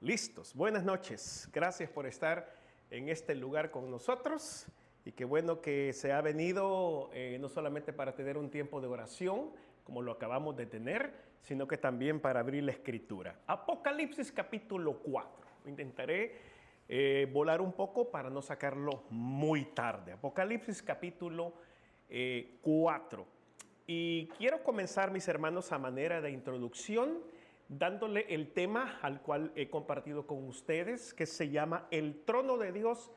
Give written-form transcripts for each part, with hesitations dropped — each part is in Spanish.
Listos. Buenas noches. Gracias por estar en este lugar con nosotros. Y qué bueno que se ha venido no solamente para tener un tiempo de oración, como lo acabamos de tener, sino que también para abrir la Escritura. Apocalipsis capítulo 4. Intentaré volar un poco para no sacarlo muy tarde. Apocalipsis capítulo 4. Y quiero comenzar, mis hermanos, a manera de introducción, dándole el tema al cual he compartido con ustedes, que se llama El trono de Dios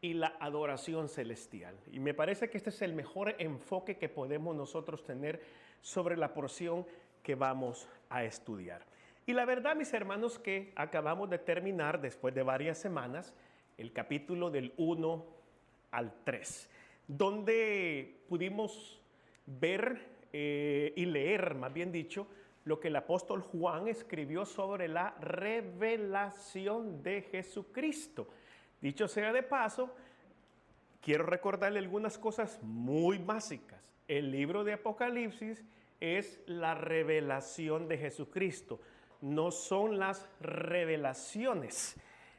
y la adoración celestial. Y me parece que este es el mejor enfoque que podemos nosotros tener sobre la porción que vamos a estudiar. Y la verdad, mis hermanos, que acabamos de terminar, después de varias semanas, el capítulo del 1 al 3, donde pudimos ver y leer, más bien dicho, lo que el apóstol Juan escribió sobre la revelación de Jesucristo. Dicho sea de paso, quiero recordarle algunas cosas muy básicas. El libro de Apocalipsis es la revelación de Jesucristo, no son las revelaciones.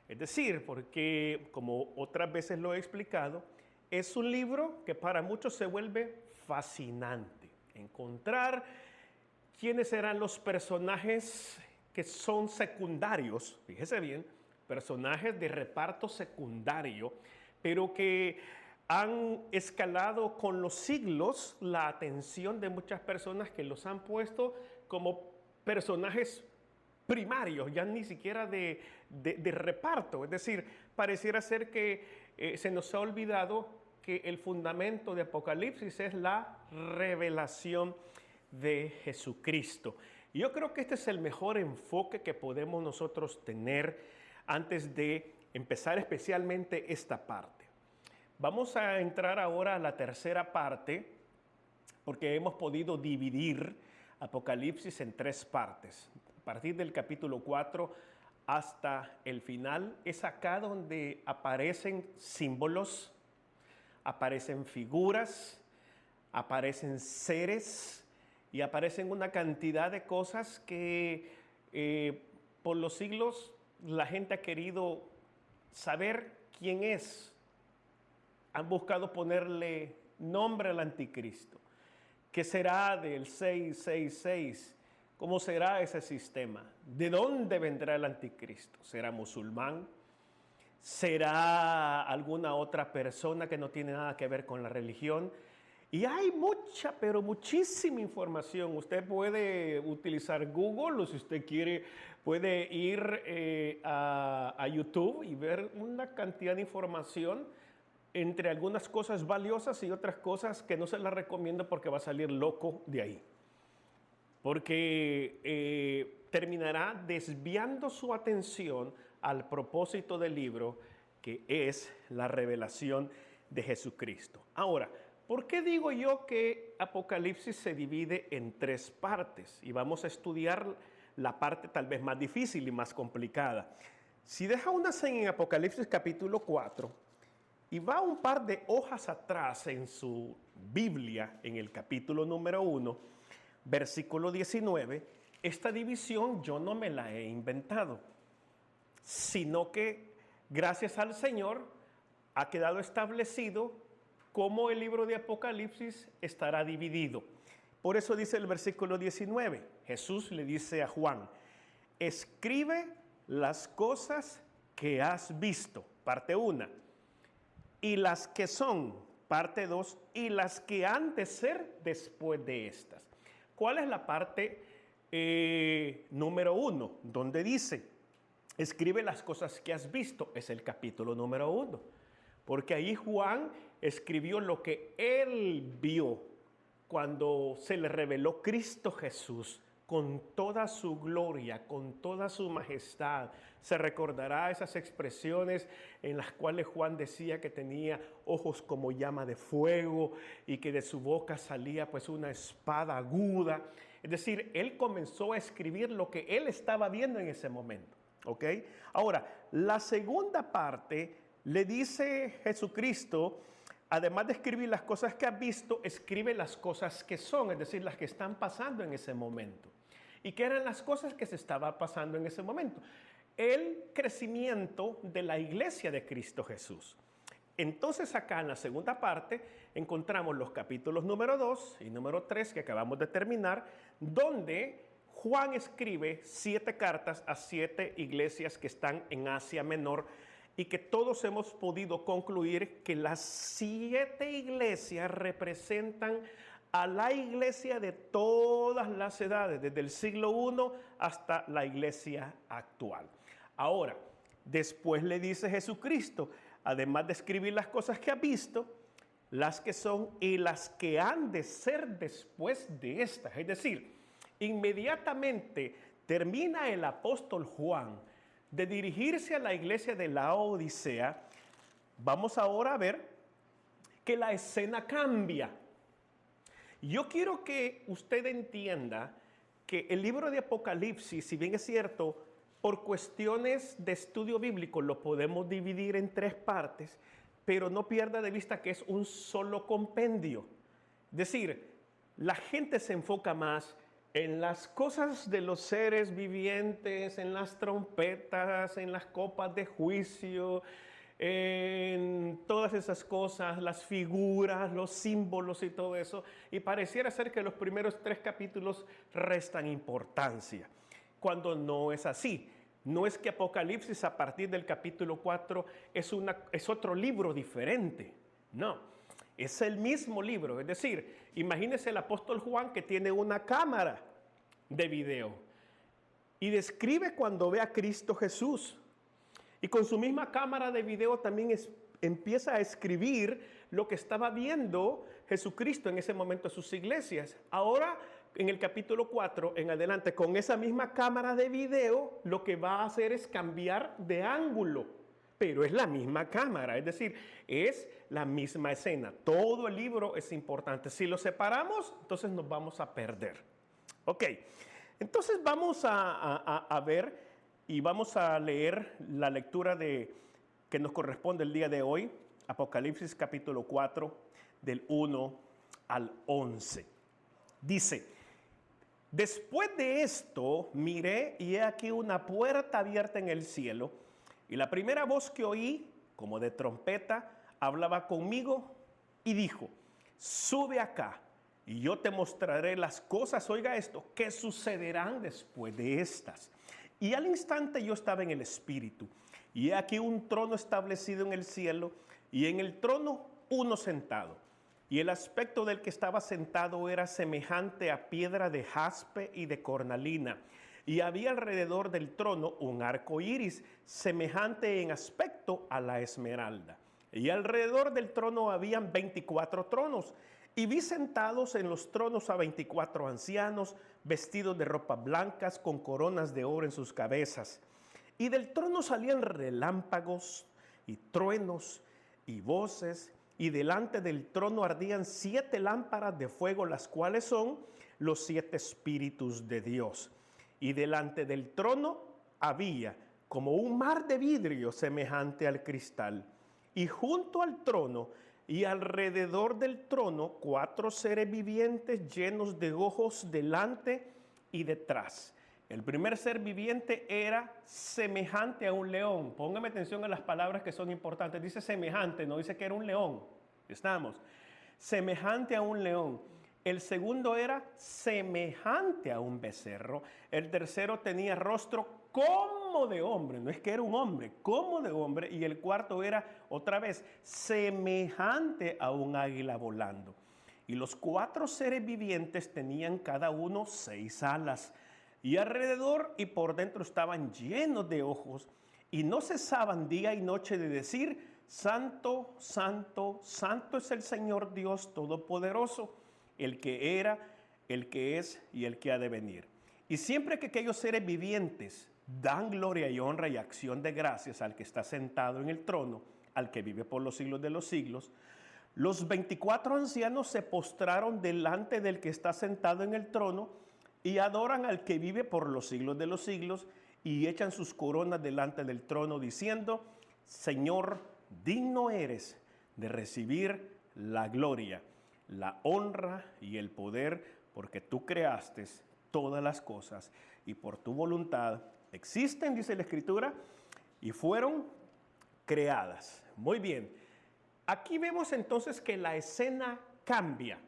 Es decir, porque como otras veces lo he explicado, es un libro que para muchos se vuelve fascinante. Encontrar quiénes serán los personajes que son secundarios, fíjese bien, personajes de reparto secundario, pero que han escalado con los siglos la atención de muchas personas que los han puesto como personajes primarios, ya ni siquiera de reparto. Es decir, pareciera ser que se nos ha olvidado que el fundamento de Apocalipsis es la revelación de Jesucristo. Y yo creo que este es el mejor enfoque que podemos nosotros tener antes de empezar especialmente esta parte. Vamos a entrar ahora a la tercera parte, porque hemos podido dividir Apocalipsis en tres partes. A partir del capítulo 4 hasta el final es acá donde aparecen símbolos, aparecen figuras, aparecen seres, y aparecen una cantidad de cosas que por los siglos la gente ha querido saber quién es. Han buscado ponerle nombre al anticristo. ¿Qué será del 666? ¿Cómo será ese sistema? ¿De dónde vendrá el anticristo? ¿Será musulmán? ¿Será alguna otra persona que no tiene nada que ver con la religión? Y hay mucha, pero muchísima información. Usted puede utilizar Google, o si usted quiere, puede ir a YouTube y ver una cantidad de información, entre algunas cosas valiosas y otras cosas que no se las recomiendo porque va a salir loco de ahí. Porque terminará desviando su atención al propósito del libro, que es la revelación de Jesucristo. Ahora, ¿por qué digo yo que Apocalipsis se divide en tres partes? Y vamos a estudiar la parte tal vez más difícil y más complicada. Si deja una seña en Apocalipsis capítulo 4 y va un par de hojas atrás en su Biblia, en el capítulo número 1, versículo 19, esta división yo no me la he inventado, sino que gracias al Señor ha quedado establecido cómo el libro de Apocalipsis estará dividido. Por eso dice el versículo 19, Jesús le dice a Juan, escribe las cosas que has visto, parte 1, y las que son, parte 2, y las que han de ser después de estas. ¿Cuál es la parte número 1? Donde dice, escribe las cosas que has visto, es el capítulo número 1. Porque ahí Juan escribió lo que él vio cuando se le reveló Cristo Jesús con toda su gloria, con toda su majestad. Se recordará esas expresiones en las cuales Juan decía que tenía ojos como llama de fuego y que de su boca salía pues una espada aguda. Es decir, él comenzó a escribir lo que él estaba viendo en ese momento. ¿Ok? Ahora, la segunda parte le dice Jesucristo, además de escribir las cosas que has visto, escribe las cosas que son, es decir, las que están pasando en ese momento. ¿Y qué eran las cosas que se estaban pasando en ese momento? el crecimiento de la iglesia de Cristo Jesús. Entonces acá en la segunda parte encontramos los capítulos número 2 y número 3 que acabamos de terminar, donde Juan escribe 7 cartas a 7 iglesias que están en Asia Menor y que todos hemos podido concluir que las 7 iglesias representan a la iglesia de todas las edades, desde el siglo I hasta la iglesia actual. Ahora, después le dice Jesucristo, además de escribir las cosas que ha visto, las que son y las que han de ser después de estas. Es decir, inmediatamente termina el apóstol Juan de dirigirse a la iglesia de la Odisea. Vamos ahora a ver que la escena cambia. Yo quiero que usted entienda que el libro de Apocalipsis, si bien es cierto, por cuestiones de estudio bíblico lo podemos dividir en 3 partes, pero no pierda de vista que es un solo compendio. Es decir, la gente se enfoca más en las cosas de los seres vivientes, en las trompetas, en las copas de juicio, en todas esas cosas, las figuras, los símbolos y todo eso, y pareciera ser que los primeros 3 capítulos restan importancia, cuando no es así. No es que Apocalipsis a partir del capítulo 4 es otro libro diferente, no, es el mismo libro. Es decir, imagínese el apóstol Juan que tiene una cámara de video y describe cuando ve a Cristo Jesús. Y con su misma cámara de video también empieza a escribir lo que estaba viendo Jesucristo en ese momento en sus iglesias. Ahora, en el capítulo 4 en adelante, con esa misma cámara de video, lo que va a hacer es cambiar de ángulo. Pero es la misma cámara, es decir, es la misma escena. Todo el libro es importante. Si lo separamos, entonces nos vamos a perder. Ok, entonces vamos a ver y vamos a leer la lectura que nos corresponde el día de hoy, Apocalipsis capítulo 4, del 1 al 11. Dice: después de esto miré y he aquí una puerta abierta en el cielo, y la primera voz que oí, como de trompeta, hablaba conmigo y dijo: sube acá y yo te mostraré las cosas, oiga esto, que sucederán después de estas. Y al instante yo estaba en el Espíritu, y he aquí un trono establecido en el cielo, y en el trono uno sentado. Y el aspecto del que estaba sentado era semejante a piedra de jaspe y de cornalina. Y había alrededor del trono un arco iris, semejante en aspecto a la esmeralda. Y alrededor del trono habían 24 tronos. Y vi sentados en los tronos a 24 ancianos, vestidos de ropas blancas, con coronas de oro en sus cabezas. Y del trono salían relámpagos y truenos y voces, y delante del trono ardían 7 lámparas de fuego, las cuales son los 7 espíritus de Dios. Y delante del trono había como un mar de vidrio semejante al cristal. Y junto al trono y alrededor del trono 4 seres vivientes llenos de ojos delante y detrás. El primer ser viviente era semejante a un león. Póngame atención a las palabras que son importantes. Dice semejante, no dice que era un león. Estamos. Semejante a un león. El segundo era semejante a un becerro. El tercero tenía rostro como de hombre. No es que era un hombre, como de hombre. Y el cuarto era, otra vez, semejante a un águila volando. Y los 4 seres vivientes tenían cada uno 6 alas. Y alrededor y por dentro estaban llenos de ojos, y no cesaban día y noche de decir: Santo, santo, santo es el Señor Dios Todopoderoso, el que era, el que es y el que ha de venir. Y siempre que aquellos seres vivientes dan gloria y honra y acción de gracias al que está sentado en el trono, al que vive por los siglos de los siglos, los 24 ancianos se postraron delante del que está sentado en el trono y adoran al que vive por los siglos de los siglos, y echan sus coronas delante del trono diciendo: Señor, digno eres de recibir la gloria, la honra y el poder, porque tú creaste todas las cosas y por tu voluntad existen, dice la Escritura, y fueron creadas. Muy bien. Aquí vemos entonces que la escena cambia.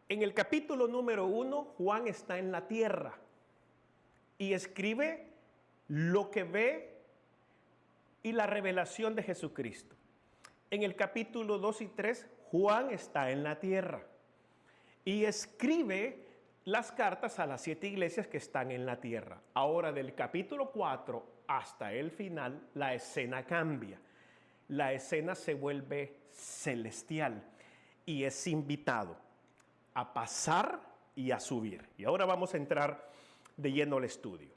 En el capítulo número 1, Juan está en la tierra y escribe lo que ve y la revelación de Jesucristo. En el capítulo 2 y 3, Juan está en la tierra y escribe las cartas a las 7 iglesias que están en la tierra. Ahora, del capítulo 4 hasta el final, la escena cambia. La escena se vuelve celestial y es invitado a pasar y a subir. Y ahora vamos a entrar de lleno al estudio.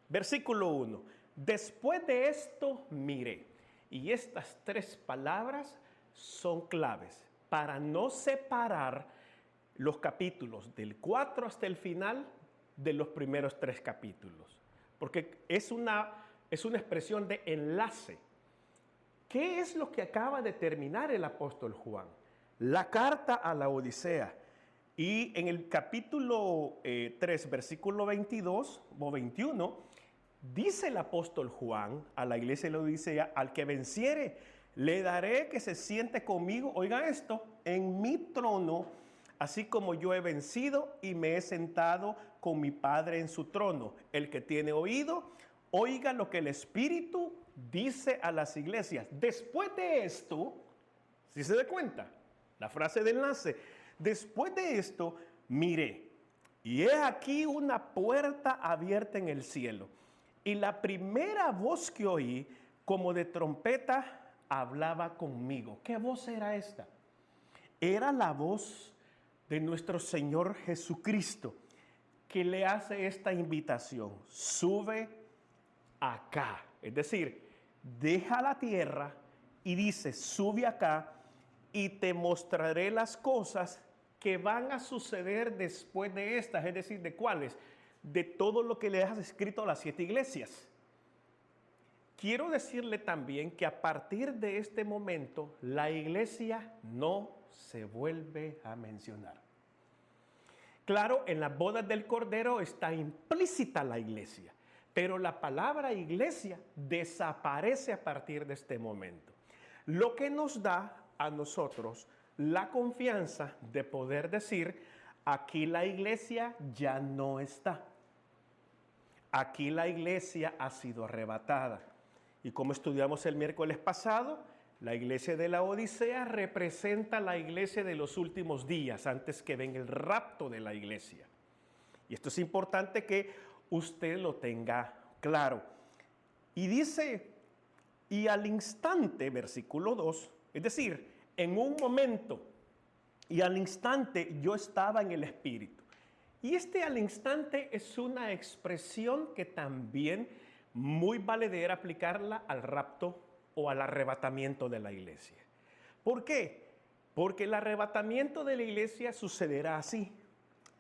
Versículo 1. Después de esto miré. Y estas 3 palabras son claves para no separar los capítulos del 4 hasta el final de los primeros 3 capítulos. Porque es una expresión de enlace. ¿Qué es lo que acaba de terminar el apóstol Juan? La carta a la Odisea. Y en el capítulo 3, versículo 22 o 21, dice el apóstol Juan a la iglesia de la Odisea: al que venciere, le daré que se siente conmigo, oiga esto, en mi trono, así como yo he vencido y me he sentado con mi Padre en su trono. El que tiene oído, oiga lo que el Espíritu dice a las iglesias. Después de esto, si se da cuenta, la frase de enlace, después de esto, miré, y he aquí una puerta abierta en el cielo. Y la primera voz que oí, como de trompeta, hablaba conmigo. ¿Qué voz era esta? Era la voz de nuestro Señor Jesucristo, que le hace esta invitación: sube acá. Es decir, deja la tierra y dice: sube acá y te mostraré las cosas que van a suceder después de estas. Es decir, ¿de cuáles? De todo lo que le has escrito a las 7 iglesias. Quiero decirle también que a partir de este momento la iglesia no se vuelve a mencionar. Claro, en las bodas del Cordero está implícita la iglesia, pero la palabra iglesia desaparece a partir de este momento. Lo que nos da a nosotros la confianza de poder decir: aquí la iglesia ya no está. Aquí la iglesia ha sido arrebatada. Y como estudiamos el miércoles pasado, la iglesia de la Odisea representa la iglesia de los últimos días, antes que venga el rapto de la iglesia. Y esto es importante que usted lo tenga claro. Y dice: y al instante, versículo 2, es decir, en un momento, y al instante yo estaba en el Espíritu. Y este al instante es una expresión que también muy valedera aplicarla al rapto o al arrebatamiento de la iglesia. ¿Por qué? Porque el arrebatamiento de la iglesia sucederá así,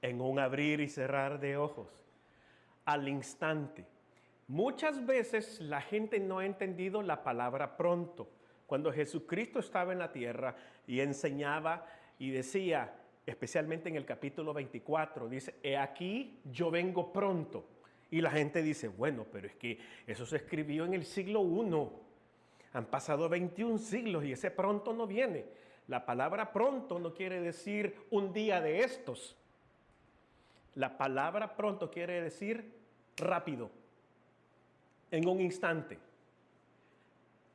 en un abrir y cerrar de ojos, al instante. Muchas veces la gente no ha entendido la palabra pronto. Cuando Jesucristo estaba en la tierra y enseñaba y decía, especialmente en el capítulo 24, dice: he aquí yo vengo pronto. Y la gente dice: bueno, pero es que eso se escribió en el siglo I. Han pasado 21 siglos y ese pronto no viene. La palabra pronto no quiere decir un día de estos. La palabra pronto quiere decir rápido, en un instante,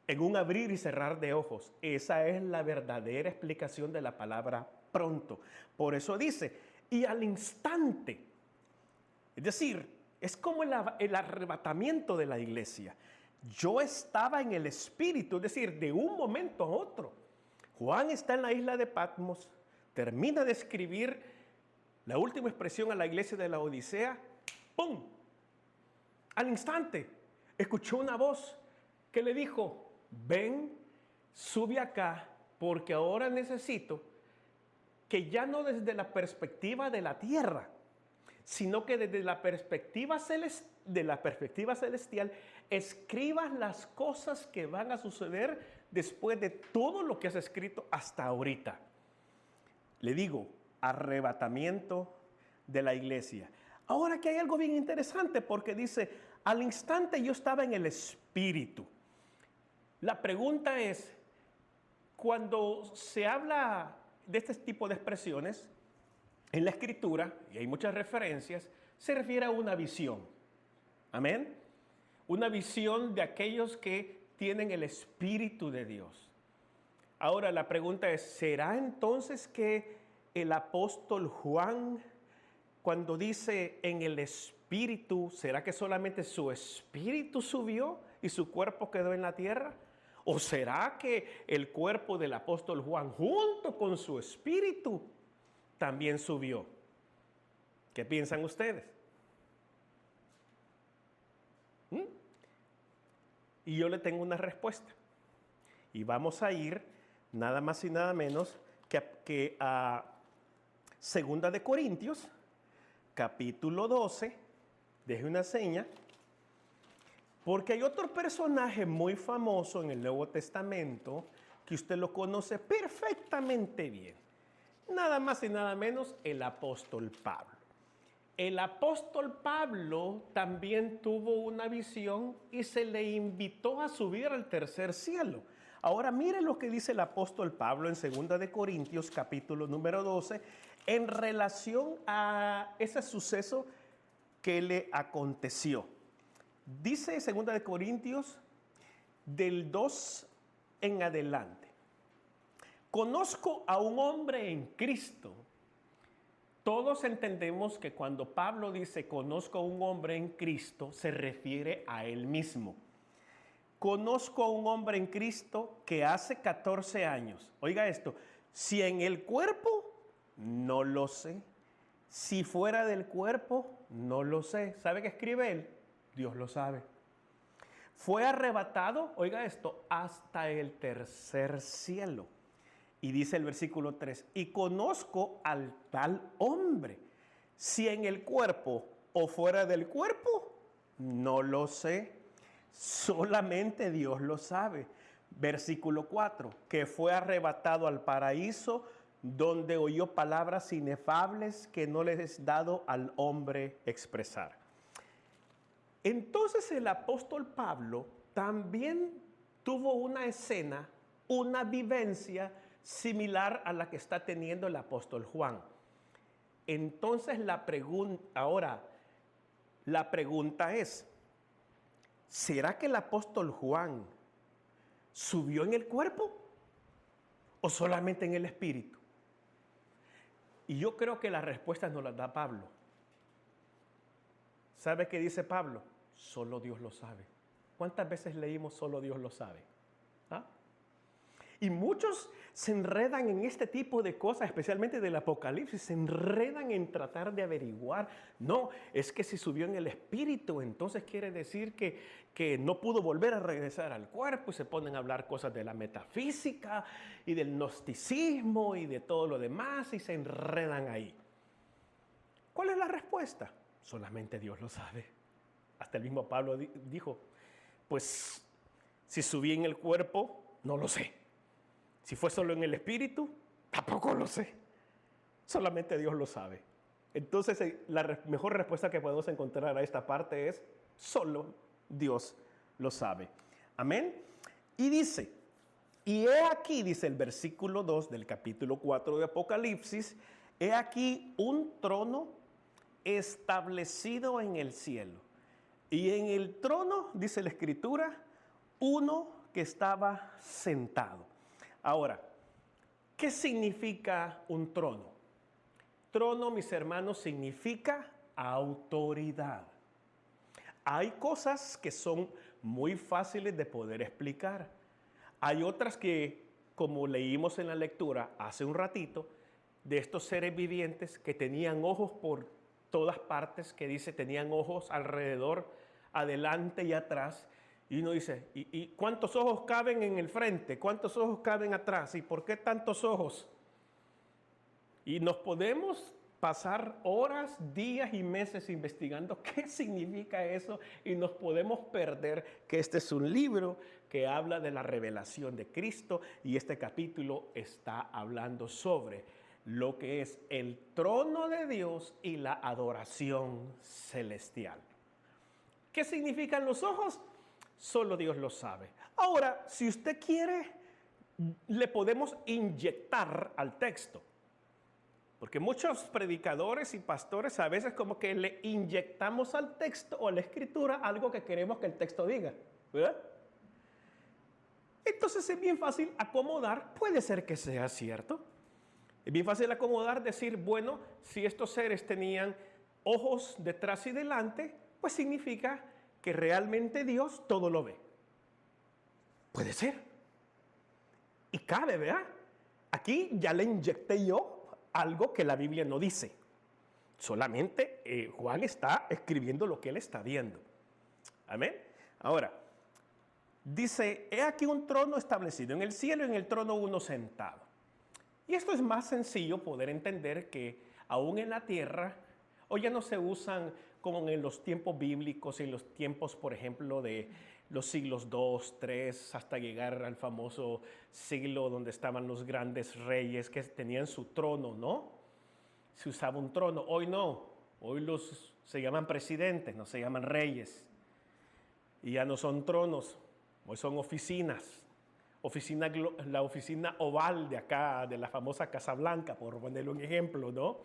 en un abrir y cerrar de ojos. Esa es la verdadera explicación de la palabra pronto. Por eso dice: y al instante. Es decir, es como el arrebatamiento de la iglesia. Yo estaba en el Espíritu, es decir, de un momento a otro. Juan está en la isla de Patmos, termina de escribir la última expresión a la iglesia de la Odisea. ¡Pum! Al instante, escuchó una voz que le dijo: ven, sube acá, porque ahora necesito que ya no desde la perspectiva de la tierra, sino que desde la perspectiva celestial escribas las cosas que van a suceder después de todo lo que has escrito hasta ahorita. Le digo, arrebatamiento de la iglesia. Ahora que hay algo bien interesante, porque dice: Al instante yo estaba en el Espíritu. La pregunta es, cuando se habla de este tipo de expresiones, en la Escritura, y hay muchas referencias, se refiere a una visión. Amén. Una visión de aquellos que tienen el Espíritu de Dios. Ahora la pregunta es, ¿será entonces que el apóstol Juan, cuando dice en el Espíritu, ¿será que solamente su espíritu subió y su cuerpo quedó en la tierra? ¿O será que el cuerpo del apóstol Juan, junto con su espíritu, también subió? ¿Qué piensan ustedes? Y yo le tengo una respuesta. Y vamos a ir nada más y nada menos que a 2 de Corintios, capítulo 12. Deje una seña. Porque hay otro personaje muy famoso en el Nuevo Testamento que usted lo conoce perfectamente bien. Nada más y nada menos el apóstol Pablo. El apóstol Pablo también tuvo una visión y se le invitó a subir al tercer cielo. Ahora mire lo que dice el apóstol Pablo en 2 de Corintios capítulo número 12 en relación a ese suceso que le aconteció. Dice 2 de Corintios del 2 en adelante. Conozco a un hombre en Cristo. Todos entendemos que cuando Pablo dice conozco a un hombre en Cristo, se refiere a él mismo. Conozco a un hombre en Cristo que hace 14 años. Oiga esto, si en el cuerpo, no lo sé. Si fuera del cuerpo, no lo sé. ¿Sabe qué escribe él? Dios lo sabe. Fue arrebatado, oiga esto, hasta el tercer cielo. Y dice el versículo 3, y conozco al tal hombre, si en el cuerpo o fuera del cuerpo, no lo sé, solamente Dios lo sabe. Versículo 4, que fue arrebatado al paraíso, donde oyó palabras inefables que no les es dado al hombre expresar. Entonces el apóstol Pablo también tuvo una escena, una vivencia similar a la que está teniendo el apóstol Juan. Entonces la pregunta es, ¿será que el apóstol Juan subió en el cuerpo o solamente en el espíritu? Y yo creo que la respuesta nos la da Pablo. ¿Sabe qué dice Pablo? Solo Dios lo sabe. ¿Cuántas veces leímos solo Dios lo sabe? ¿Ah? Y muchos se enredan en este tipo de cosas, especialmente del Apocalipsis, se enredan en tratar de averiguar. No, es que si subió en el espíritu, entonces quiere decir que no pudo volver a regresar al cuerpo y se ponen a hablar cosas de la metafísica y del gnosticismo y de todo lo demás y se enredan ahí. ¿Cuál es la respuesta? Solamente Dios lo sabe. Hasta el mismo Pablo dijo, pues si subí en el cuerpo, no lo sé. Si fue solo en el espíritu, tampoco lo sé. Solamente Dios lo sabe. Entonces, la mejor respuesta que podemos encontrar a esta parte es, solo Dios lo sabe. Amén. Y dice, y he aquí, dice el versículo 2 del capítulo 4 de Apocalipsis, he aquí un trono establecido en el cielo. Y en el trono, dice la Escritura, uno que estaba sentado. Ahora, ¿qué significa un trono? Trono, mis hermanos, significa autoridad. Hay cosas que son muy fáciles de poder explicar. Hay otras que, como leímos en la lectura hace un ratito, de estos seres vivientes que tenían ojos por todas partes, que dice tenían ojos alrededor, adelante y atrás. Y uno dice, ¿y cuántos ojos caben en el frente? ¿Cuántos ojos caben atrás? ¿Y por qué tantos ojos? Y nos podemos pasar horas, días y meses investigando qué significa eso y nos podemos perder que este es un libro que habla de la revelación de Cristo y este capítulo está hablando sobre lo que es el trono de Dios y la adoración celestial. ¿Qué significan los ojos? Solo Dios lo sabe. Ahora, si usted quiere, le podemos inyectar al texto. Porque muchos predicadores y pastores a veces como que le inyectamos al texto o a la escritura algo que queremos que el texto diga, ¿verdad? Entonces es bien fácil acomodar, puede ser que sea cierto. Es bien fácil acomodar, decir, bueno, si estos seres tenían ojos detrás y delante, pues significa que realmente Dios todo lo ve. Puede ser. Y cabe, ¿verdad? Aquí ya le inyecté yo algo que la Biblia no dice. Solamente Juan está escribiendo lo que él está viendo. Amén. Ahora, dice, he aquí un trono establecido en el cielo y en el trono uno sentado. Y esto es más sencillo poder entender que aún en la tierra, hoy ya no se usan como en los tiempos bíblicos, en los tiempos, por ejemplo, de los siglos 2, 3, hasta llegar al famoso siglo donde estaban los grandes reyes que tenían su trono, ¿no? Se usaba un trono. Hoy no. Hoy se llaman presidentes, no se llaman reyes. Y ya no son tronos, hoy son oficinas. La oficina oval de acá, de la famosa Casa Blanca, por ponerle un ejemplo, ¿no?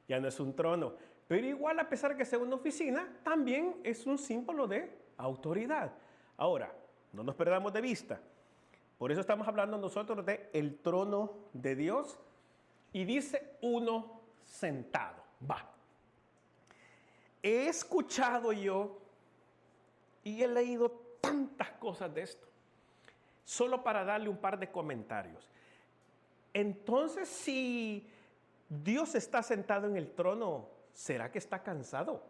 Ya no es un trono. Pero igual, a pesar de que sea una oficina, también es un símbolo de autoridad. Ahora, no nos perdamos de vista. Por eso estamos hablando nosotros de el trono de Dios. Y dice uno sentado. Va. He escuchado yo y he leído tantas cosas de esto. Solo para darle un par de comentarios. Entonces, si Dios está sentado en el trono, ¿será que está cansado?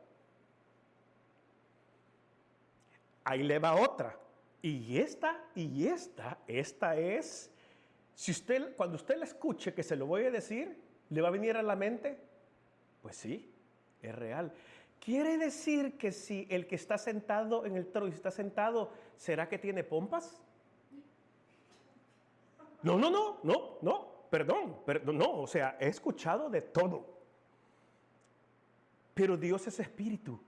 Ahí le va otra. Y esta es, cuando usted la escuche, que se lo voy a decir, ¿le va a venir a la mente? Pues sí, es real. ¿Quiere decir que si el que está sentado en el trono y está sentado, ¿será que tiene pompas? No, perdón, no, o sea, he escuchado de todo. Pero Dios es espíritu.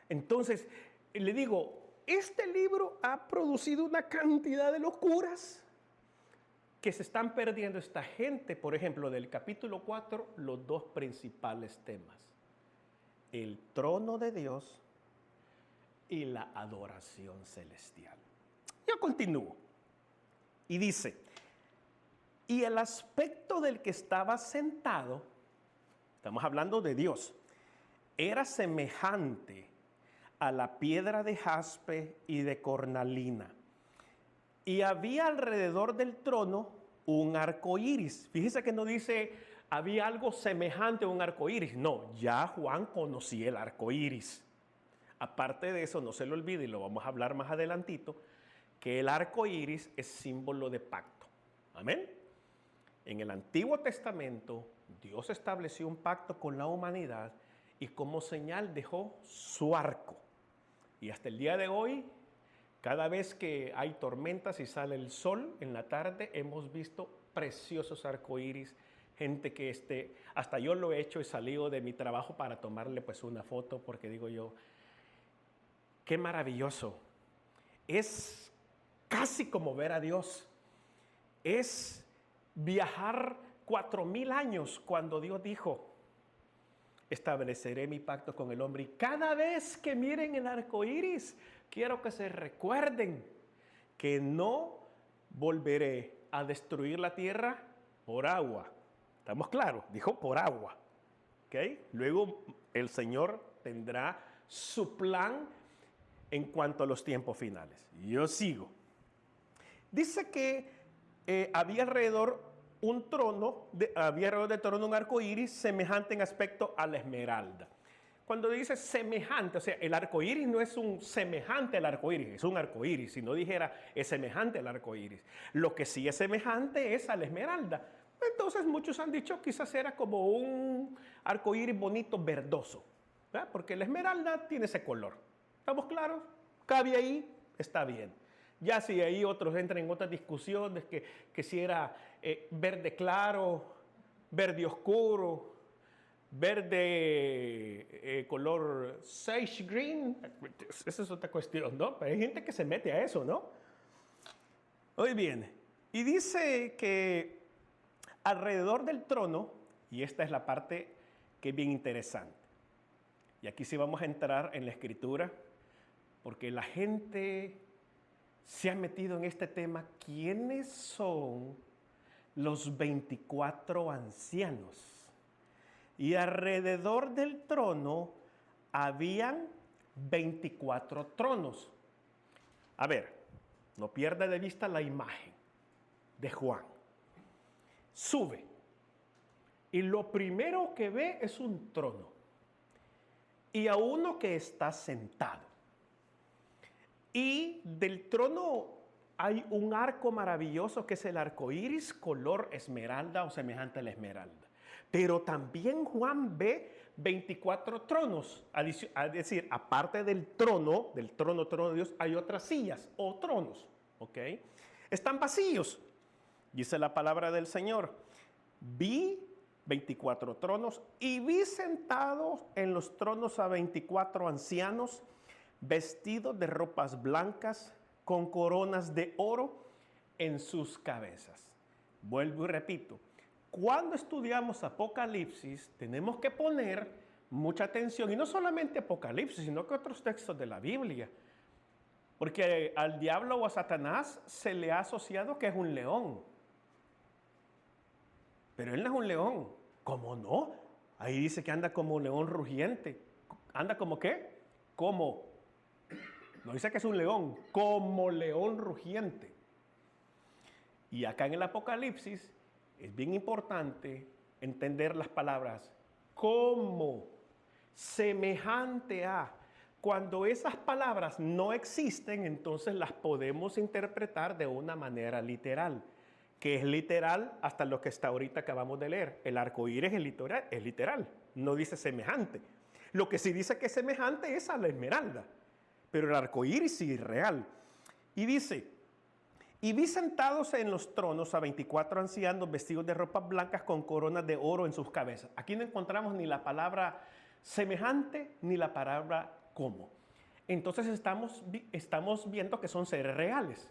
Entonces, le digo, este libro ha producido una cantidad de locuras que se están perdiendo esta gente. Por ejemplo, del capítulo 4, los dos principales temas. El trono de Dios y la adoración celestial. Yo continúo. Y dice, y el aspecto del que estaba sentado, estamos hablando de Dios, era semejante a la piedra de jaspe y de cornalina. Y había alrededor del trono un arco iris. Fíjese que no dice, había algo semejante a un arco iris. No, ya Juan conocía el arco iris. Aparte de eso, no se lo olvide, y lo vamos a hablar más adelantito, que el arco iris es símbolo de pacto. Amén. En el Antiguo Testamento, Dios estableció un pacto con la humanidad y como señal dejó su arco. Y hasta el día de hoy, cada vez que hay tormentas y sale el sol en la tarde, hemos visto preciosos arcoíris. Gente que hasta yo lo he hecho, he salido de mi trabajo para tomarle pues una foto, porque digo yo, qué maravilloso. Es casi como ver a Dios. Es viajar 4000 años cuando Dios dijo, estableceré mi pacto con el hombre. Y cada vez que miren el arco iris, quiero que se recuerden que no volveré a destruir la tierra por agua. ¿Estamos claros? Dijo por agua. ¿Okay? Luego el Señor tendrá su plan en cuanto a los tiempos finales. Yo sigo. Dice que había alrededor un trono, había alrededor del trono un arco iris semejante en aspecto a la esmeralda. Cuando dice semejante, o sea, el arco iris no es un semejante al arco iris, es un arco iris. Si no dijera es semejante al arco iris. Lo que sí es semejante es a la esmeralda. Entonces muchos han dicho quizás era como un arco iris bonito verdoso, ¿verdad? Porque la esmeralda tiene ese color. ¿Estamos claros? Cabe ahí, está bien. Ya si ahí otros entran en otras discusiones, que si era verde claro, verde oscuro, verde, color sage green. Esa es otra cuestión, ¿no? Pero hay gente que se mete a eso, ¿no? Muy bien. Y dice que alrededor del trono, y esta es la parte que es bien interesante, y aquí sí vamos a entrar en la escritura, porque la gente se ha metido en este tema. ¿Quiénes son los 24 ancianos? Y alrededor del trono habían 24 tronos. A ver, no pierda de vista la imagen de Juan. Sube y lo primero que ve es un trono y a uno que está sentado. Y del trono hay un arco maravilloso que es el arco iris, color esmeralda o semejante a la esmeralda. Pero también Juan ve 24 tronos, es decir, aparte del trono de Dios, hay otras sillas o tronos, ¿ok? Están vacíos, dice la palabra del Señor. Vi 24 tronos y vi sentados en los tronos a 24 ancianos, vestidos de ropas blancas, con coronas de oro en sus cabezas. Vuelvo y repito, cuando estudiamos Apocalipsis, tenemos que poner mucha atención, y no solamente Apocalipsis, sino que otros textos de la Biblia, porque al diablo o a Satanás se le ha asociado que es un león, pero él no es un león. ¿Cómo no? Ahí dice que anda como un león rugiente. ¿Anda como qué? Como, no dice que es un león, como león rugiente. Y acá en el Apocalipsis es bien importante entender las palabras como, semejante a. Cuando esas palabras no existen, entonces las podemos interpretar de una manera literal, que es literal hasta lo que está ahorita acabamos de leer. El arco iris es literal, no dice semejante. Lo que sí dice que es semejante es a la esmeralda, pero el arco iris sí es real. Y dice, y vi sentados en los tronos a 24 ancianos vestidos de ropas blancas con coronas de oro en sus cabezas. Aquí no encontramos ni la palabra semejante ni la palabra como. Entonces estamos viendo que son seres reales.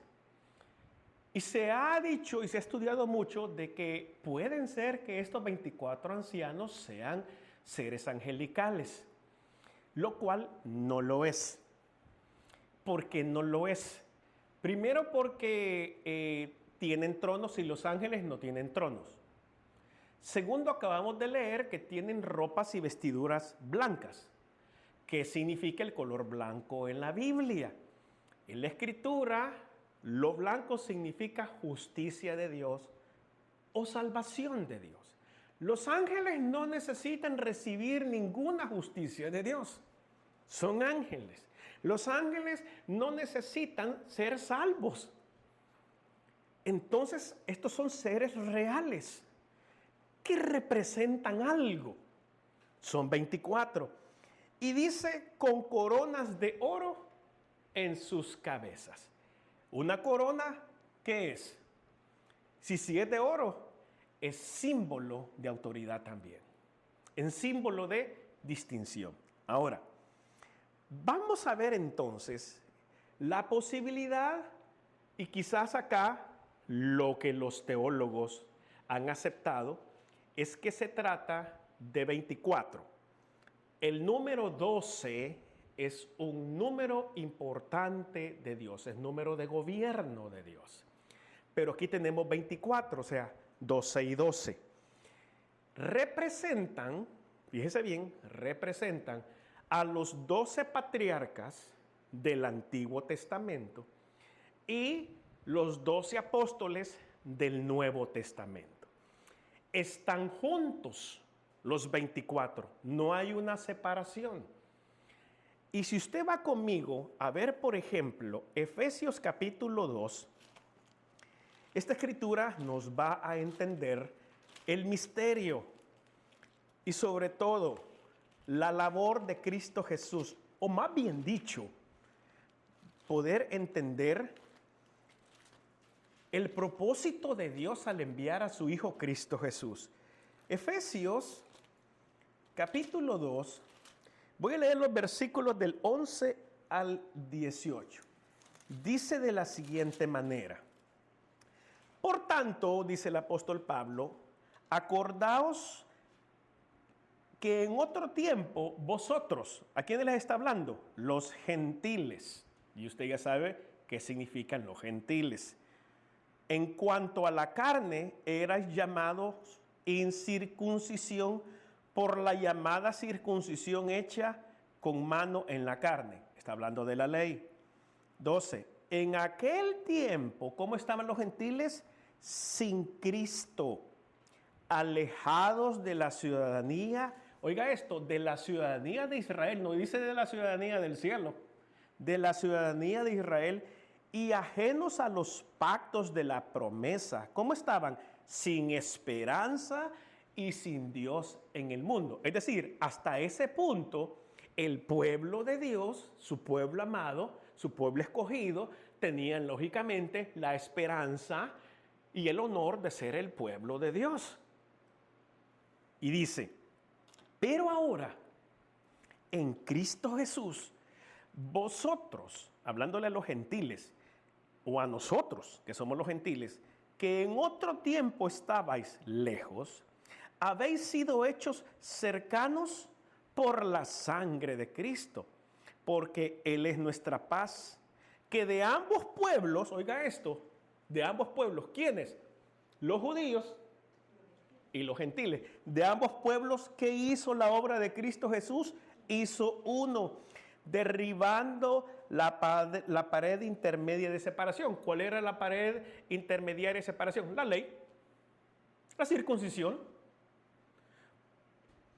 Y se ha dicho y se ha estudiado mucho de que pueden ser que estos 24 ancianos sean seres angelicales, lo cual no lo es. ¿Por qué no lo es? Primero porque tienen tronos y los ángeles no tienen tronos. Segundo, acabamos de leer que tienen ropas y vestiduras blancas. ¿Qué significa el color blanco en la Biblia? En la Escritura, lo blanco significa justicia de Dios o salvación de Dios. Los ángeles no necesitan recibir ninguna justicia de Dios. Son ángeles. Los ángeles no necesitan ser salvos. Entonces, estos son seres reales que representan algo. Son 24. Y dice, con coronas de oro en sus cabezas. Una corona, ¿qué es? Si es de oro, es símbolo de autoridad también. Es símbolo de distinción. Ahora, vamos a ver entonces la posibilidad, y quizás acá lo que los teólogos han aceptado, es que se trata de 24. El número 12 es un número importante de Dios, es número de gobierno de Dios. Pero aquí tenemos 24, o sea, 12 y 12. Representan, fíjese bien, representan a los 12 patriarcas del Antiguo Testamento y los 12 apóstoles del Nuevo Testamento. Están juntos los 24, no hay una separación. Y si usted va conmigo a ver, por ejemplo, Efesios capítulo 2, esta escritura nos va a entender el misterio y sobre todo la labor de Cristo Jesús, o más bien dicho, poder entender el propósito de Dios al enviar a su Hijo Cristo Jesús. Efesios capítulo 2, voy a leer los versículos del 11 al 18. Dice de la siguiente manera: por tanto, dice el apóstol Pablo, acordaos que en otro tiempo vosotros, ¿a quiénes les está hablando? Los gentiles. Y usted ya sabe qué significan los gentiles. En cuanto a la carne, erais llamados incircuncisión por la llamada circuncisión hecha con mano en la carne. Está hablando de la ley. 12. En aquel tiempo, ¿cómo estaban los gentiles? Sin Cristo, alejados de la ciudadanía. Oiga esto, de la ciudadanía de Israel, no dice de la ciudadanía del cielo, de la ciudadanía de Israel, y ajenos a los pactos de la promesa. ¿Cómo estaban? Sin esperanza y sin Dios en el mundo. Es decir, hasta ese punto, el pueblo de Dios, su pueblo amado, su pueblo escogido, tenían lógicamente la esperanza y el honor de ser el pueblo de Dios. Y dice, pero ahora, en Cristo Jesús, vosotros, hablándole a los gentiles, o a nosotros, que somos los gentiles, que en otro tiempo estabais lejos, habéis sido hechos cercanos por la sangre de Cristo, porque Él es nuestra paz, que de ambos pueblos, oiga esto, de ambos pueblos, ¿quiénes? Los judíos y los gentiles. De ambos pueblos, ¿qué hizo la obra de Cristo Jesús? Hizo uno, derribando la pared intermedia de separación. ¿Cuál era la pared intermediaria de separación? La ley, la circuncisión.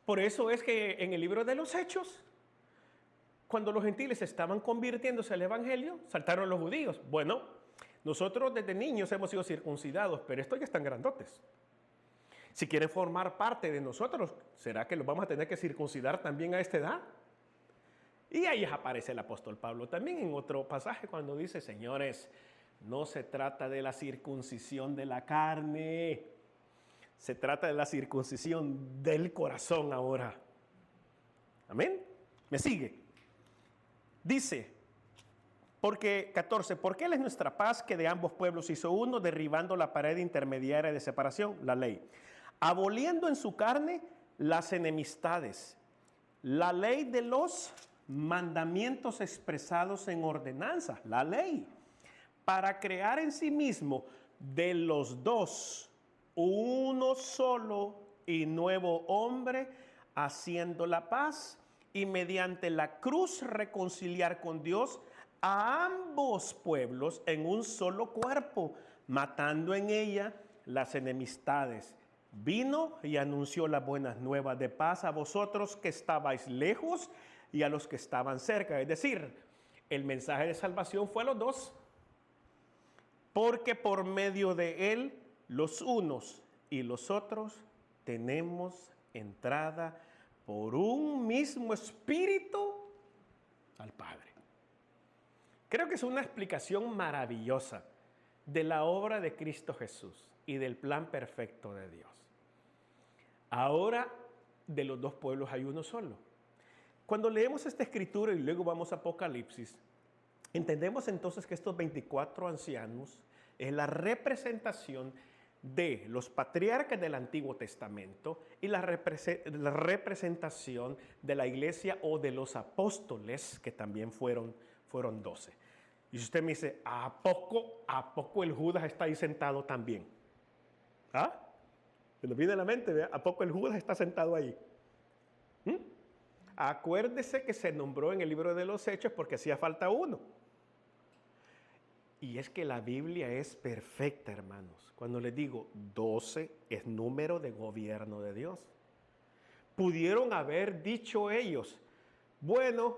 Por eso es que en el libro de los Hechos, cuando los gentiles estaban convirtiéndose al evangelio, saltaron los judíos. Bueno, nosotros desde niños hemos sido circuncidados, pero estos ya están grandotes. Si quieren formar parte de nosotros, ¿será que los vamos a tener que circuncidar también a esta edad? Y ahí aparece el apóstol Pablo también en otro pasaje cuando dice, señores, no se trata de la circuncisión de la carne, se trata de la circuncisión del corazón ahora. Amén. ¿Me sigue? Dice, porque 14, porque Él es nuestra paz, que de ambos pueblos hizo uno, derribando la pared intermediaria de separación, la ley, aboliendo en su carne las enemistades, la ley de los mandamientos expresados en ordenanza, la ley, para crear en sí mismo de los dos uno solo y nuevo hombre, haciendo la paz y mediante la cruz reconciliar con Dios a ambos pueblos en un solo cuerpo, matando en ella las enemistades. Vino y anunció las buenas nuevas de paz a vosotros que estabais lejos y a los que estaban cerca. Es decir, el mensaje de salvación fue a los dos, porque por medio de él los unos y los otros tenemos entrada por un mismo espíritu al Padre. Creo que es una explicación maravillosa de la obra de Cristo Jesús y del plan perfecto de Dios. Ahora de los dos pueblos hay uno solo. Cuando leemos esta escritura y luego vamos a Apocalipsis, entendemos entonces que estos 24 ancianos es la representación de los patriarcas del Antiguo Testamento y la representación de la iglesia o de los apóstoles, que también fueron 12. Y si usted me dice, ¿a poco el Judas está ahí sentado también? ¿Ah? Se nos viene a la mente, ¿verdad? ¿A poco el Judas está sentado ahí? Acuérdese que se nombró en el libro de los Hechos porque hacía falta uno. Y es que la Biblia es perfecta, hermanos. Cuando les digo 12 es número de gobierno de Dios. Pudieron haber dicho ellos, bueno,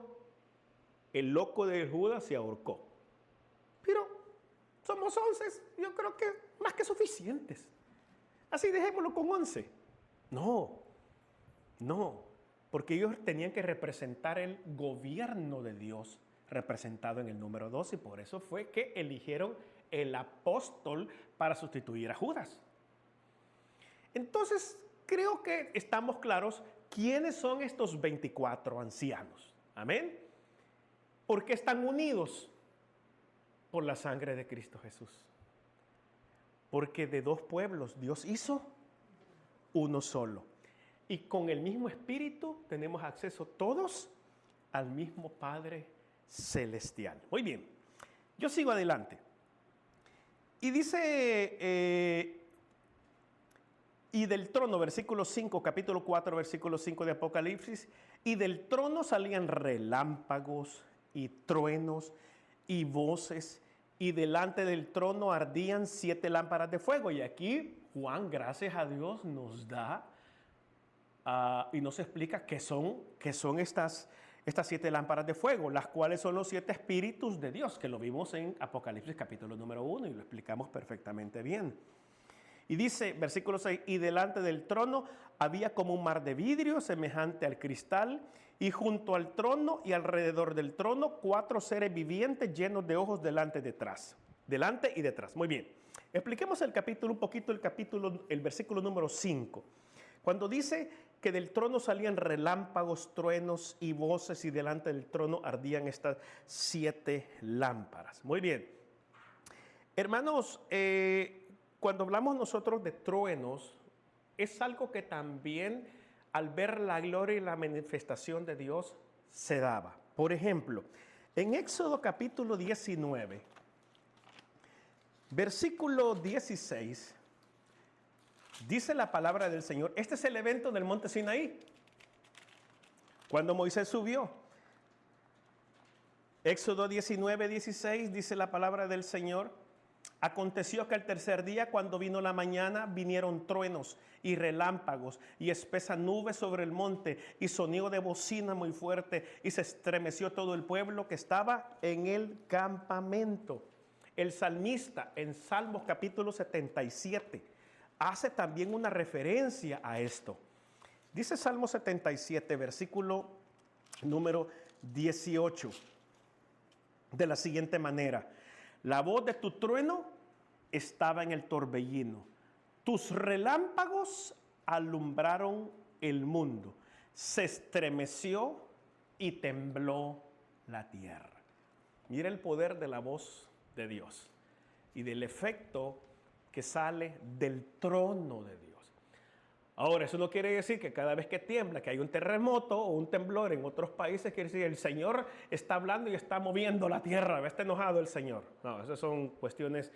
el loco de Judas se ahorcó. Pero somos 11, yo creo que más que suficientes. Así dejémoslo con 11. No, porque ellos tenían que representar el gobierno de Dios representado en el número 2 y por eso fue que eligieron el apóstol para sustituir a Judas. Entonces, creo que estamos claros ¿quiénes son estos 24 ancianos? Amén. ¿Por qué están unidos? Por la sangre de Cristo Jesús. Porque de dos pueblos Dios hizo uno solo. Y con el mismo Espíritu tenemos acceso todos al mismo Padre Celestial. Muy bien, yo sigo adelante. Y dice, y del trono, versículo 5, capítulo 4, versículo 5 de Apocalipsis, y del trono salían relámpagos y truenos y voces, y delante del trono ardían 7 lámparas de fuego. Y aquí Juan, gracias a Dios, nos da y nos explica qué son estas 7 lámparas de fuego, las cuales son los 7 espíritus de Dios, que lo vimos en Apocalipsis capítulo número 1 y lo explicamos perfectamente bien. Y dice, versículo 6, y delante del trono había como un mar de vidrio semejante al cristal, y junto al trono y alrededor del trono 4 seres vivientes llenos de ojos delante y detrás. Muy bien, expliquemos el capítulo un poquito, el versículo número 5. Cuando dice que del trono salían relámpagos, truenos y voces, y delante del trono ardían estas 7 lámparas. Muy bien. Hermanos, cuando hablamos nosotros de truenos, es algo que también al ver la gloria y la manifestación de Dios se daba. Por ejemplo, en Éxodo capítulo 19, versículo 16, dice la palabra del Señor. Este es el evento del monte Sinaí, cuando Moisés subió. Éxodo 19, 16, dice la palabra del Señor. Aconteció que al tercer día, cuando vino la mañana, vinieron truenos y relámpagos y espesa nube sobre el monte y sonido de bocina muy fuerte, y se estremeció todo el pueblo que estaba en el campamento. El salmista en Salmos capítulo 77 hace también una referencia a esto. Dice Salmo 77, versículo número 18, de la siguiente manera: la voz de tu trueno estaba en el torbellino, tus relámpagos alumbraron el mundo, se estremeció y tembló la tierra. Mira el poder de la voz de Dios y del efecto que sale del trono de Dios. Ahora, eso no quiere decir que cada vez que tiembla, que hay un terremoto o un temblor en otros países, quiere decir que el Señor está hablando y está moviendo la tierra, está enojado el Señor. No, esas son cuestiones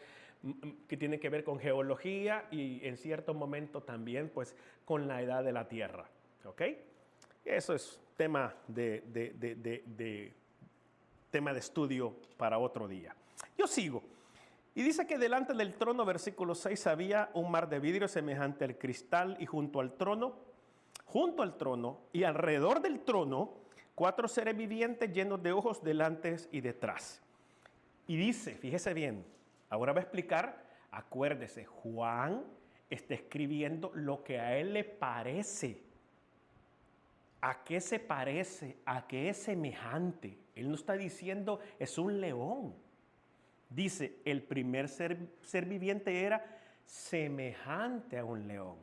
que tienen que ver con geología y en cierto momento también pues con la edad de la tierra. ¿Ok? Eso es tema tema de estudio para otro día. Yo sigo. Y dice que delante del trono, versículo 6, había un mar de vidrio semejante al cristal, y junto al trono y alrededor del trono, 4 seres vivientes llenos de ojos delante y detrás. Y dice, fíjese bien, ahora va a explicar, acuérdese, Juan está escribiendo lo que a él le parece. ¿A qué se parece? ¿A qué es semejante? Él no está diciendo es un león. Dice, el primer ser viviente era semejante a un león.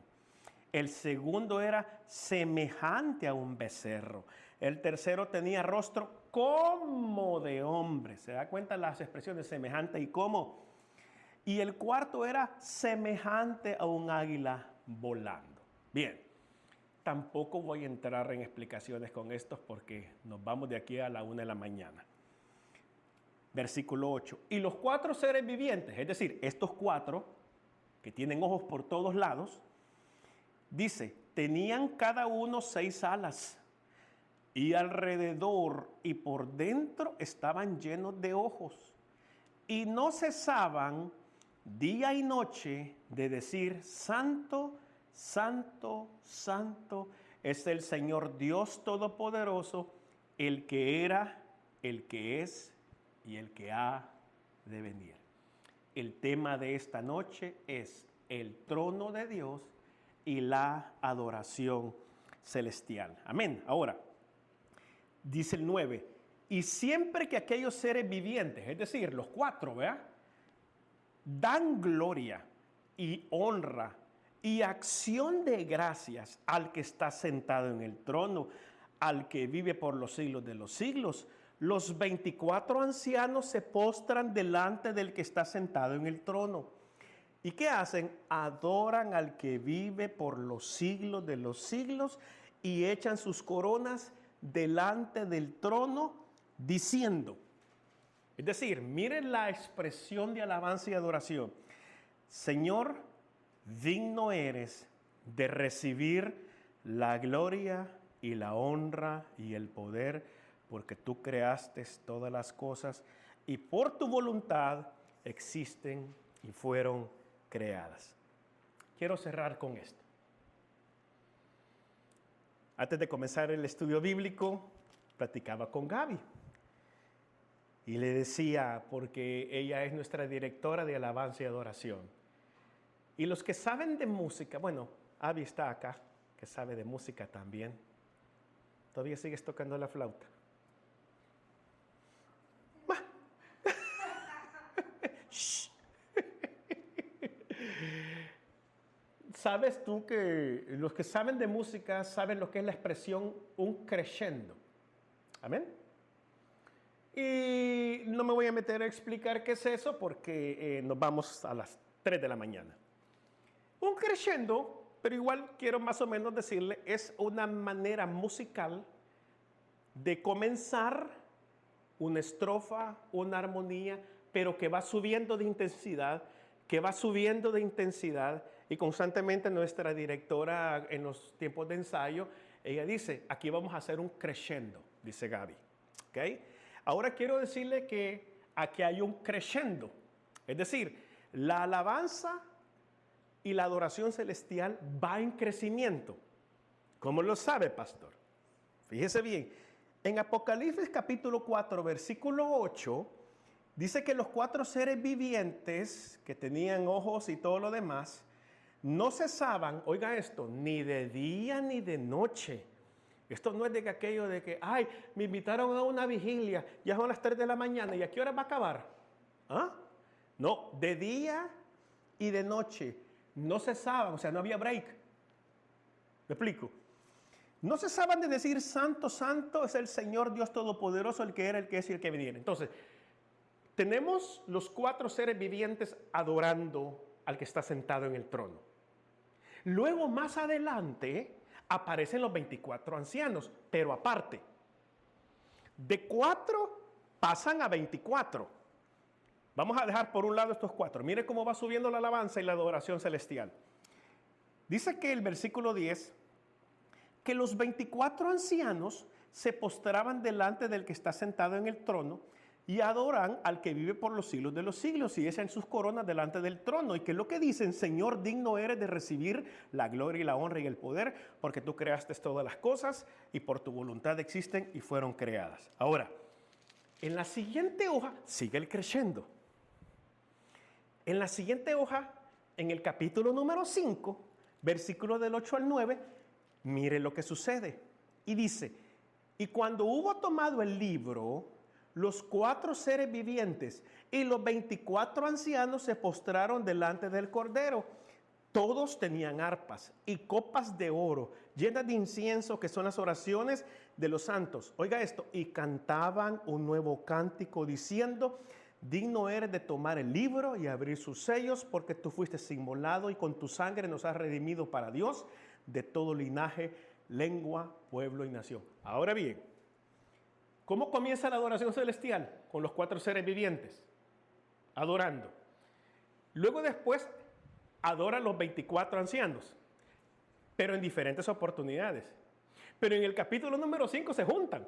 El segundo era semejante a un becerro. El tercero tenía rostro como de hombre. ¿Se da cuenta las expresiones semejante y como? Y el cuarto era semejante a un águila volando. Bien, tampoco voy a entrar en explicaciones con estos porque nos vamos de aquí a la 1 de la mañana. Versículo 8. Y los 4 seres vivientes, es decir, estos 4 que tienen ojos por todos lados, dice, tenían cada uno 6 alas, y alrededor y por dentro estaban llenos de ojos, y no cesaban día y noche de decir, Santo, Santo, Santo es el Señor Dios Todopoderoso, el que era, el que es y el que ha de venir. El tema de esta noche es el trono de Dios y la adoración celestial. Amén. Ahora, dice el 9, y siempre que aquellos seres vivientes, es decir, los 4, ¿verdad?, dan gloria y honra y acción de gracias al que está sentado en el trono, al que vive por los siglos de los siglos. Los 24 ancianos se postran delante del que está sentado en el trono. ¿Y qué hacen? Adoran al que vive por los siglos de los siglos y echan sus coronas delante del trono diciendo, es decir, miren la expresión de alabanza y adoración. Señor, digno eres de recibir la gloria y la honra y el poder, porque tú creaste todas las cosas y por tu voluntad existen y fueron creadas. Quiero cerrar con esto. Antes de comenzar el estudio bíblico, platicaba con Gaby. Y le decía, porque ella es nuestra directora de alabanza y adoración. Y los que saben de música, bueno, Abby está acá, que sabe de música también. ¿Todavía sigues tocando la flauta? ¿Sabes tú que los que saben de música saben lo que es la expresión un crescendo? ¿Amén? Y no me voy a meter a explicar qué es eso porque nos vamos a las 3 de la mañana. Un crescendo, pero igual quiero más o menos decirle, es una manera musical de comenzar una estrofa, una armonía, pero que va subiendo de intensidad, y constantemente nuestra directora en los tiempos de ensayo, ella dice, aquí vamos a hacer un crescendo, dice Gaby. ¿Okay? Ahora quiero decirle que aquí hay un crescendo, es decir, la alabanza y la adoración celestial va en crecimiento. ¿Cómo lo sabe, pastor? Fíjese bien, en Apocalipsis capítulo 4, versículo 8, dice que los 4 seres vivientes que tenían ojos y todo lo demás, no cesaban, oiga esto, ni de día ni de noche. Esto no es de que aquello de que, ay, me invitaron a una vigilia, ya son las 3 de la mañana, ¿y a qué hora va a acabar? ¿Ah? No, de día y de noche. No cesaban, o sea, no había break. ¿Me explico? No cesaban de decir, santo, santo es el Señor Dios Todopoderoso, el que era, el que es y el que viniera. Entonces, tenemos los 4 seres vivientes adorando al que está sentado en el trono. Luego, más adelante, aparecen los 24 ancianos, pero aparte. De 4 pasan a 24. Vamos a dejar por un lado estos 4. Mire cómo va subiendo la alabanza y la adoración celestial. Dice que el versículo 10, que los 24 ancianos se postraban delante del que está sentado en el trono y adoran al que vive por los siglos de los siglos y echan sus coronas delante del trono. Y que es lo que dicen, Señor, digno eres de recibir la gloria y la honra y el poder, porque tú creaste todas las cosas y por tu voluntad existen y fueron creadas. Ahora, en la siguiente hoja sigue el crescendo. En la siguiente hoja, en el capítulo número 5, versículo del 8 al 9, mire lo que sucede. Y dice, y cuando hubo tomado el libro, los 4 seres vivientes y los 24 ancianos se postraron delante del Cordero. Todos tenían arpas y copas de oro llenas de incienso, que son las oraciones de los santos. Oiga esto, y cantaban un nuevo cántico diciendo, digno eres de tomar el libro y abrir sus sellos, porque tú fuiste inmolado y con tu sangre nos has redimido para Dios de todo linaje, lengua, pueblo y nación. Ahora bien, ¿cómo comienza la adoración celestial? Con los 4 seres vivientes, adorando. Luego después adoran los 24 ancianos, pero en diferentes oportunidades. Pero en el capítulo número 5 se juntan.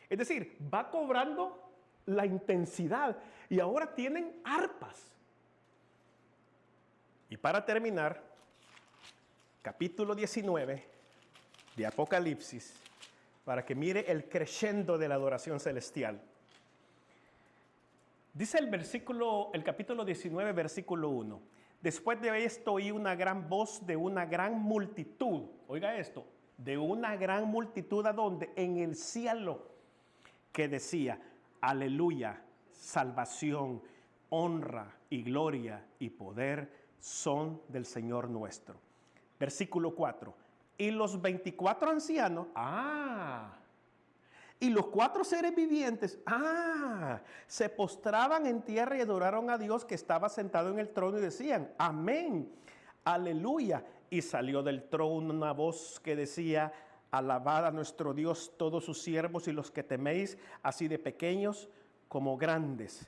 Es decir, va cobrando la intensidad y ahora tienen arpas. Y para terminar, capítulo 19 de Apocalipsis, para que mire el crescendo de la adoración celestial. Dice el capítulo 19, versículo 1. Después de esto oí una gran voz de una gran multitud. Oiga esto, de una gran multitud, ¿a dónde? En el cielo, que decía, aleluya, salvación, honra y gloria y poder son del Señor nuestro. Versículo 4. Y los 24 ancianos, y los 4 seres vivientes, se postraban en tierra y adoraron a Dios que estaba sentado en el trono y decían, amén, aleluya. Y salió del trono una voz que decía, alabad a nuestro Dios todos sus siervos y los que teméis, así de pequeños como grandes.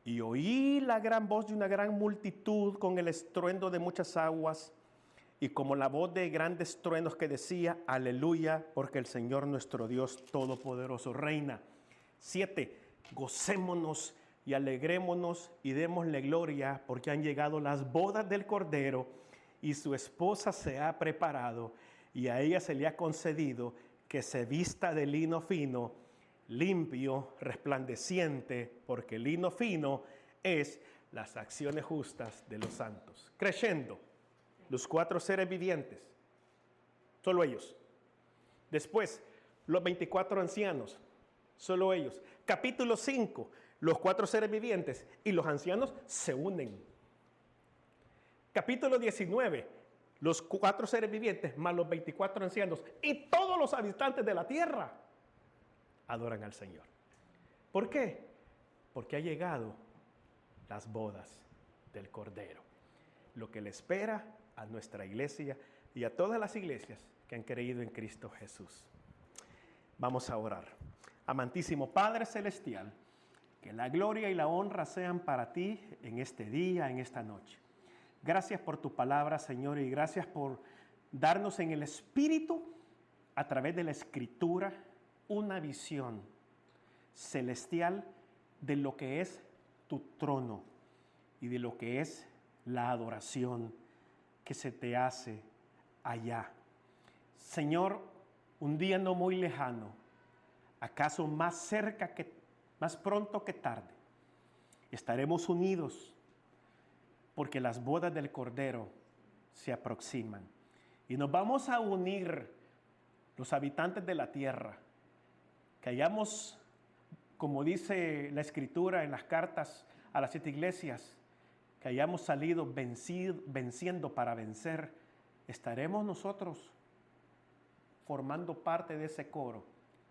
Y oí la gran voz de una gran multitud con el estruendo de muchas aguas y como la voz de grandes truenos que decía, aleluya, porque el Señor nuestro Dios Todopoderoso reina. 7. Gocémonos y alegrémonos y démosle gloria, porque han llegado las bodas del Cordero y su esposa se ha preparado y a ella se le ha concedido que se vista de lino fino, limpio, resplandeciente, porque el lino fino es las acciones justas de los santos. Creyendo. Los 4 seres vivientes, solo ellos. Después, los 24 ancianos, solo ellos. Capítulo 5, los 4 seres vivientes y los ancianos se unen. Capítulo 19, los 4 seres vivientes más los 24 ancianos y todos los habitantes de la tierra adoran al Señor. ¿Por qué? Porque ha llegado las bodas del Cordero. Lo que le espera a nuestra iglesia y a todas las iglesias que han creído en Cristo Jesús. Vamos a orar. Amantísimo Padre Celestial, que la gloria y la honra sean para ti en este día, en esta noche. Gracias por tu palabra, Señor, y gracias por darnos en el Espíritu, a través de la Escritura, una visión celestial de lo que es tu trono y de lo que es la adoración que se te hace allá. Señor, un día no muy lejano, acaso más pronto que tarde, estaremos unidos porque las bodas del Cordero se aproximan y nos vamos a unir los habitantes de la tierra, que hayamos, como dice la Escritura en las cartas a las 7 iglesias, que hayamos salido venciendo para vencer, estaremos nosotros formando parte de ese coro,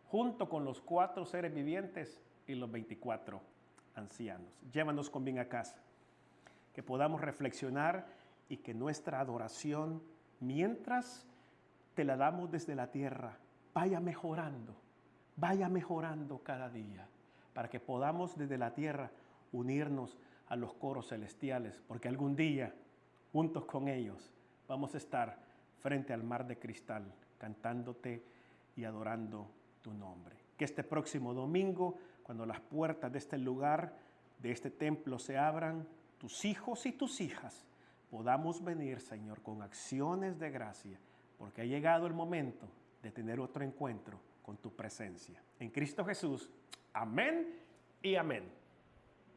junto con los 4 seres vivientes y los 24 ancianos. Llévanos con bien a casa, que podamos reflexionar y que nuestra adoración, mientras te la damos desde la tierra, vaya mejorando cada día, para que podamos desde la tierra unirnos a los coros celestiales, porque algún día, juntos con ellos, vamos a estar frente al mar de cristal, cantándote y adorando tu nombre. Que este próximo domingo, cuando las puertas de este lugar, de este templo se abran, tus hijos y tus hijas podamos venir, Señor, con acciones de gracia, porque ha llegado el momento de tener otro encuentro con tu presencia. En Cristo Jesús, amén y amén.